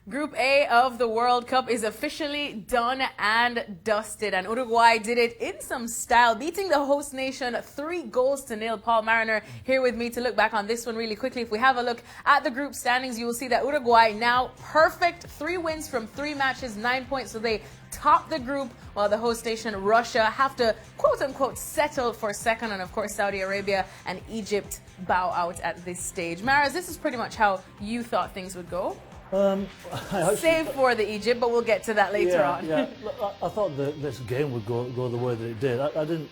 Group A of the World Cup is officially done and dusted, and Uruguay did it in some style, beating the host nation 3-0. Paul Mariner here with me to look back on this one really quickly. If we have a look at the group standings, you will see that Uruguay now perfect, 3 wins from 3 matches, 9 points, so they top the group, while the host nation Russia have to quote-unquote settle for second, and of course Saudi Arabia and Egypt bow out at this stage. Maraz, this is pretty much how you thought things would go. Save for the Egypt, but we'll get to that later on. Yeah, I thought this game would go the way that it did. I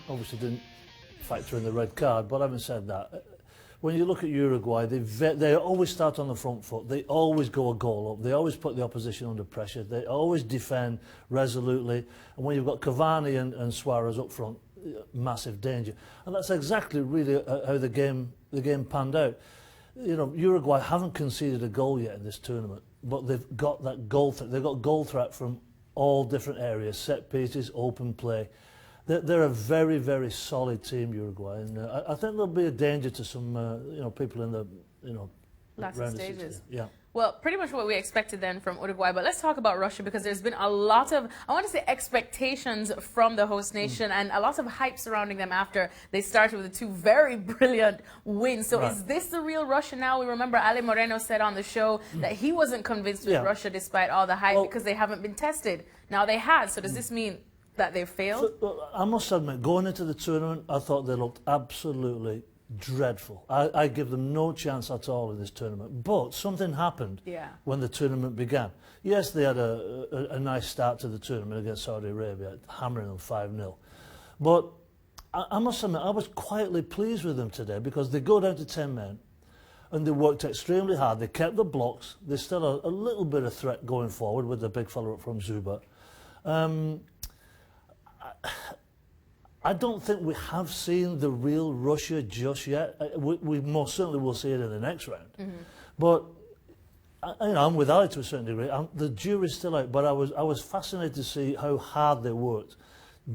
obviously didn't factor in the red card, but having said that, when you look at Uruguay, they always start on the front foot. They always go a goal up. They always put the opposition under pressure. They always defend resolutely. And when you've got Cavani and Suarez up front, massive danger. And that's exactly really how the game panned out. You know, Uruguay haven't conceded a goal yet in this tournament, but they've got that goal threat. They've got goal threat from all different areas: set pieces, open play. They're a very, very solid team, Uruguay, and I think there'll be a danger to some, people in the, latter stages. Yeah. Well, pretty much what we expected then from Uruguay. But let's talk about Russia, because there's been a lot of, I want to say, expectations from the host nation and a lot of hype surrounding them after they started with the 2 very brilliant wins. So is this the real Russia now? We remember Ale Moreno said on the show that he wasn't convinced with Russia despite all the hype because they haven't been tested. Now they had. So does this mean that they've failed? So, I must admit, going into the tournament, I thought they looked absolutely dreadful. I give them no chance at all in this tournament. But something happened when the tournament began. Yes, they had a nice start to the tournament against Saudi Arabia, hammering them 5-0. But I must admit, I was quietly pleased with them today, because they go down to 10 men and they worked extremely hard. They kept the blocks. There's still a little bit of threat going forward with the big fella up from Zuba. I don't think we have seen the real Russia just yet. We most certainly will see it in the next round. But I'm with Ali to a certain degree. The jury's still out. But I was fascinated to see how hard they worked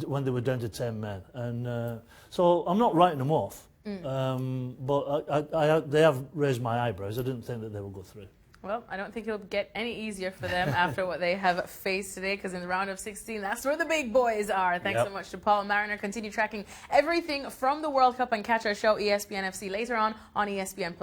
when they were down to 10 men. And so I'm not writing them off. But they have raised my eyebrows. I didn't think that they would go through. Well, I don't think it'll get any easier for them after what they have faced today, because in the round of 16, that's where the big boys are. Thanks so much to Paul Mariner. Continue tracking everything from the World Cup and catch our show ESPN FC later on ESPN+.